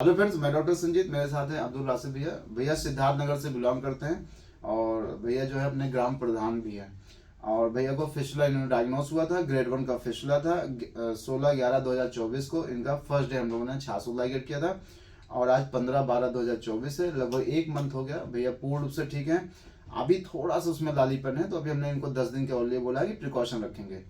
Hello friends, मैं doctor Sanjeet. मेरे साथ है अब्दुल राशिद भैया। भैया सिद्धार्थ नगर से बिलोंग करते हैं और भैया जो है अपने ग्राम प्रधान भी है। और भैया को फिस्टुला इन्होंने डायग्नोस हुआ था, ग्रेड 1 का फिस्टुला था। 16/11/2024 को इनका फर्स्ट डे हम लोगों ने 600 लाइगेट किया था और आज 15/12/2024 है, लगभग 1 मंथ हो गया। भैया पूर्ण रूप से ठीक है। अभी थोड़ा सा उसमें लालीपन है, तो अभी हमने इनको 10 दिन के और लिए बोला है कि प्रिकॉशन रखेंगे।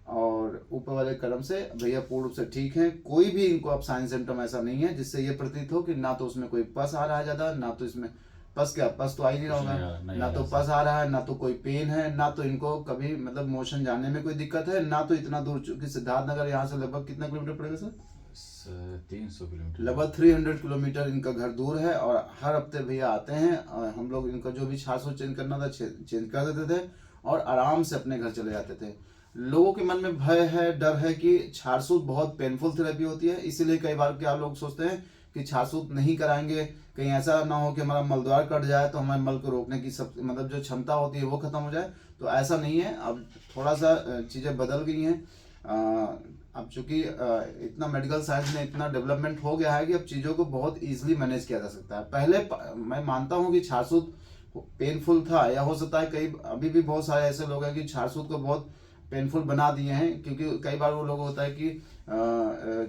और ऊपर वाले कर्म से भैया पूर्ण रूप से ठीक है। कोई भी इनको अब साइन सिम्टम ऐसा नहीं है जिससे ये प्रतीत हो कि ना तो उसमें कोई पस आ रहा है ज्यादा, ना तो इसमें पस, क्या पस तो आ ही नहीं रहा होगा, ना तो पस आ रहा है, ना तो कोई पेन है, ना तो इनको कभी मतलब मोशन जाने में कोई दिक्कत है, ना तो इतना दूर, चूंकि सिद्धार्थ नगर यहाँ से लगभग कितना किलोमीटर पड़ेगा सर? 300 किलोमीटर, लगभग 300 किलोमीटर इनका घर दूर है। और हर हफ्ते भैया आते हैं और हम लोग इनका जो भी 600 चेंज करना था चेंज कर देते थे और आराम से अपने घर चले जाते थे। लोगों के मन में भय है, डर है कि छारसूत बहुत पेनफुल थेरेपी होती है, इसीलिए कई बार क्या लोग सोचते हैं कि छारसूत नहीं कराएंगे, कहीं ऐसा ना हो कि हमारा मलद्वार कट जाए तो हमारे मल को रोकने की सब मतलब जो क्षमता होती है वो खत्म हो जाए। तो ऐसा नहीं है। अब थोड़ा सा चीज़ें बदल गई हैं। अब चूंकि इतना मेडिकल साइंस में इतना डेवलपमेंट हो गया है कि अब चीज़ों को बहुत इजीली मैनेज किया जा सकता है। पहले मैं मानता हूँ कि छारसूत पेनफुल था, या हो सकता है कई अभी भी बहुत सारे ऐसे लोग हैं कि छारसूत को बहुत पेनफुल बना दिए हैं, क्योंकि कई बार वो लोग होता है कि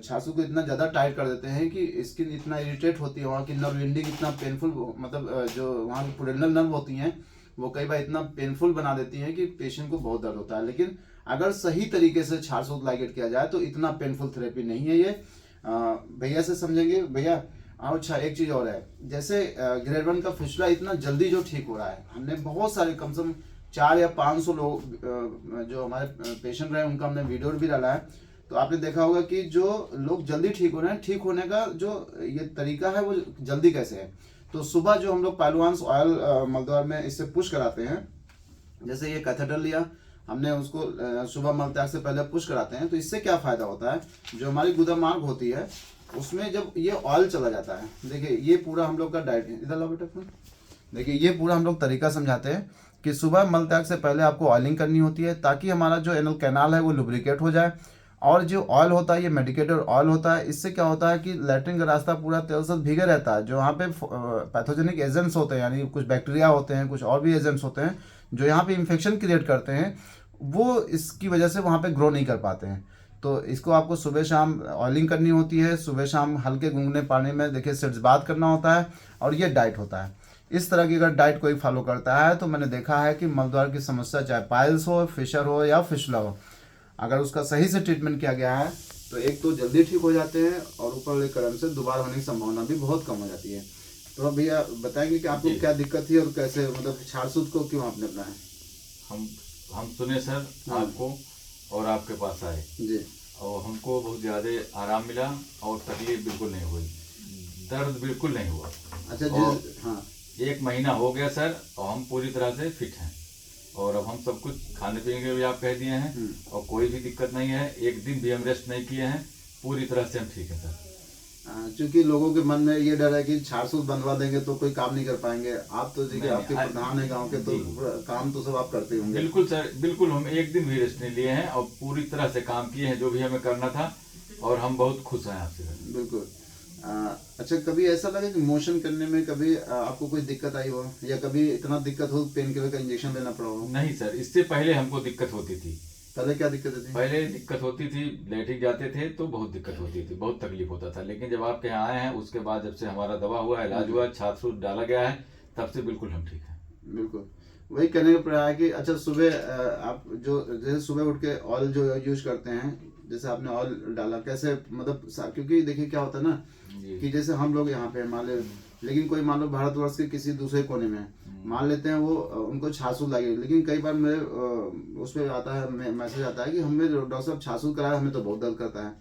छारसूत को इतना ज़्यादा टाइट कर देते हैं कि स्किन इतना इरिटेट होती है, वहाँ की नर्व एंडिंग इतना पेनफुल, मतलब जो वहाँ की पुडेंडल नर्व होती हैं वो कई बार इतना पेनफुल बना देती हैं कि पेशेंट को बहुत दर्द होता है। लेकिन अगर सही तरीके से छारसूत लाइगेट किया जाए तो इतना पेनफुल थेरेपी नहीं है ये। भैया से समझेंगे भैया। अच्छा, एक चीज़ और है, जैसे ग्रेड 1 का फिस्टुला इतना जल्दी जो ठीक हो रहा है, हमने बहुत सारे कम से कम 400 या 500 लोग जो हमारे पेशेंट रहे उनका हमने वीडियो भी डाला है। तो आपने देखा होगा कि जो लोग जल्दी ठीक हो रहे हैं, ठीक होने का जो ये तरीका है वो जल्दी कैसे है। तो सुबह जो हम लोग पहलवान ऑयल मलद्वार में इससे पुश कराते हैं, जैसे ये कैथेटर लिया हमने, उसको सुबह मलत्याग से पहले पुश कराते हैं, तो इससे क्या फायदा होता है, जो हमारी गुदा मार्ग होती है उसमें जब ये ऑयल चला जाता है, देखिए ये पूरा हम लोग का डाइट, इधर लो बेटा, देखिए ये पूरा हम लोग तरीका समझाते हैं कि सुबह मल त्याग से पहले आपको ऑयलिंग करनी होती है ताकि हमारा जो एनल कैनाल है वो लुब्रिकेट हो जाए। और जो ऑयल होता है ये मेडिकेटेड ऑयल होता है, इससे क्या होता है कि लैट्रिन का रास्ता पूरा तेल से भीगे रहता है। जो यहाँ पे पैथोजेनिक एजेंट्स होते हैं, यानी कुछ बैक्टीरिया होते हैं, कुछ और भी एजेंट्स होते हैं जो यहाँ पे इन्फेक्शन क्रिएट करते हैं, वो इसकी वजह से वहाँ पे ग्रो नहीं कर पाते हैं। तो इसको आपको सुबह शाम ऑयलिंग करनी होती है, सुबह शाम हल्के गुनगुने पानी में देखिए सिर्फ बात करना होता है, और ये डाइट होता है। इस तरह की अगर डाइट कोई फॉलो करता है तो मैंने देखा है कि मलद्वार की समस्या, चाहे पाइल्स हो, फिशर हो या फिशला हो, अगर उसका सही से ट्रीटमेंट किया गया है तो एक तो जल्दी ठीक हो जाते हैं और ऊपर वाले क्रम से दोबारा होने की संभावना भी बहुत कम हो जाती है। तो अब भैया बताएंगे कि आपको क्या दिक्कत थी और कैसे, मतलब छारसूत को क्यों आपने अपनाया? हम सुने सर आपको और आपके पास आए जी। और हमको बहुत ज़्यादा आराम मिला और तकलीफ बिल्कुल नहीं हुई, दर्द बिल्कुल नहीं हुआ। अच्छा और जी। हाँ। 1 महीना हो गया सर और हम पूरी तरह से फिट हैं और अब हम सब कुछ खाने पीने के भी आप कह दिए हैं और कोई भी दिक्कत नहीं है। एक दिन भी हम रेस्ट नहीं किए हैं, पूरी तरह से हम ठीक हैं सर। क्योंकि लोगों के मन में ये डर है कि छारसूत बनवा देंगे तो कोई काम नहीं कर पाएंगे। आप तो जी आपके प्रधान है गांव के, तो काम तो सब आप करते होंगे। बिल्कुल सर, बिल्कुल। हम एक दिन भी रेस्ट नहीं लिए हैं और पूरी तरह से काम किए हैं जो भी हमें करना था और हम बहुत खुश हैं आपसे सर। बिल्कुल। अच्छा, कभी ऐसा लगे कि मोशन करने में कभी आपको कोई दिक्कत आई हो, या कभी इतना दिक्कत हो पेन किलर का इंजेक्शन लेना पड़ा हो? नहीं सर, इससे पहले हमको दिक्कत होती थी। पहले क्या दिक्कत थी? पहले दिक्कत होती थी, लेटिक जाते थे तो बहुत दिक्कत होती थी, बहुत तकलीफ होता था। लेकिन जब आपके यहाँ आए हैं उसके बाद, जब से हमारा दवा हुआ, इलाज हुआ, छात्र डाला गया है, तब से बिल्कुल हम ठीक हैं। बिल्कुल। वही कहने का प्रयास है कि अच्छा सुबह आप जो जैसे सुबह उठ के ऑयल जो यूज करते हैं, जैसे आपने ऑयल डाला कैसे, मतलब क्योंकि देखिए क्या होता है ना कि जैसे हम लोग यहाँ पे मान ले, लेकिन कोई मान लो भारतवर्ष के किसी दूसरे कोने में मान लेते हैं, वो उनको छासूत लगे, लेकिन कई बार मेरे उस पर आता है मैसेज आता है कि हमें डॉक्टर साहब छासूत कराया, हमें तो बहुत दर्द करता है।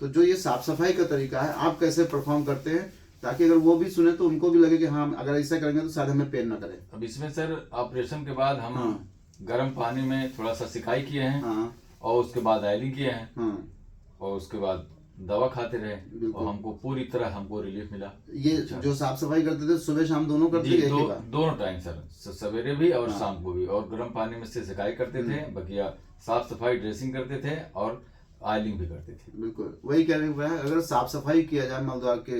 तो जो ये साफ सफाई का तरीका है आप कैसे परफॉर्म करते हैं, ताकि अगर वो भी सुने तो उनको भी लगे कि हाँ अगर ऐसा करेंगे तो शायद हमें पेन ना करे। अब इसमें सर ऑपरेशन के बाद हम गर्म पानी में थोड़ा सा सिकाई किए हैं और उसके बाद ऑयलिंग किए हैं और उसके बाद दवा खाते रहे और हमको पूरी तरह हमको रिलीफ मिला। ये जो साफ सफाई करते थे सुबह शाम दोनों करते थे? दोनों टाइम सर, सवेरे भी और शाम को भी, और गर्म पानी में से सिकाई करते थे, बकिया साफ सफाई ड्रेसिंग करते थे और ऑयलिंग भी करते थे। बिल्कुल वही कहने को है, अगर साफ सफाई किया जाए मल द्वार के,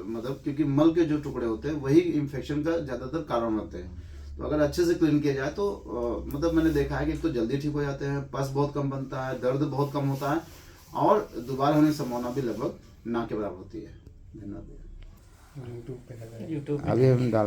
मतलब क्योंकि मल के जो टुकड़े होते हैं वही इन्फेक्शन का ज्यादातर कारण होते हैं, तो अगर अच्छे से क्लीन किया जाए तो मतलब मैंने देखा है कि एक तो जल्दी ठीक हो जाते हैं, पस बहुत कम बनता है, दर्द बहुत कम होता है, और दोबारा होने की संभावना भी लगभग ना के बराबर होती है। धन्यवाद। आगे हम डाल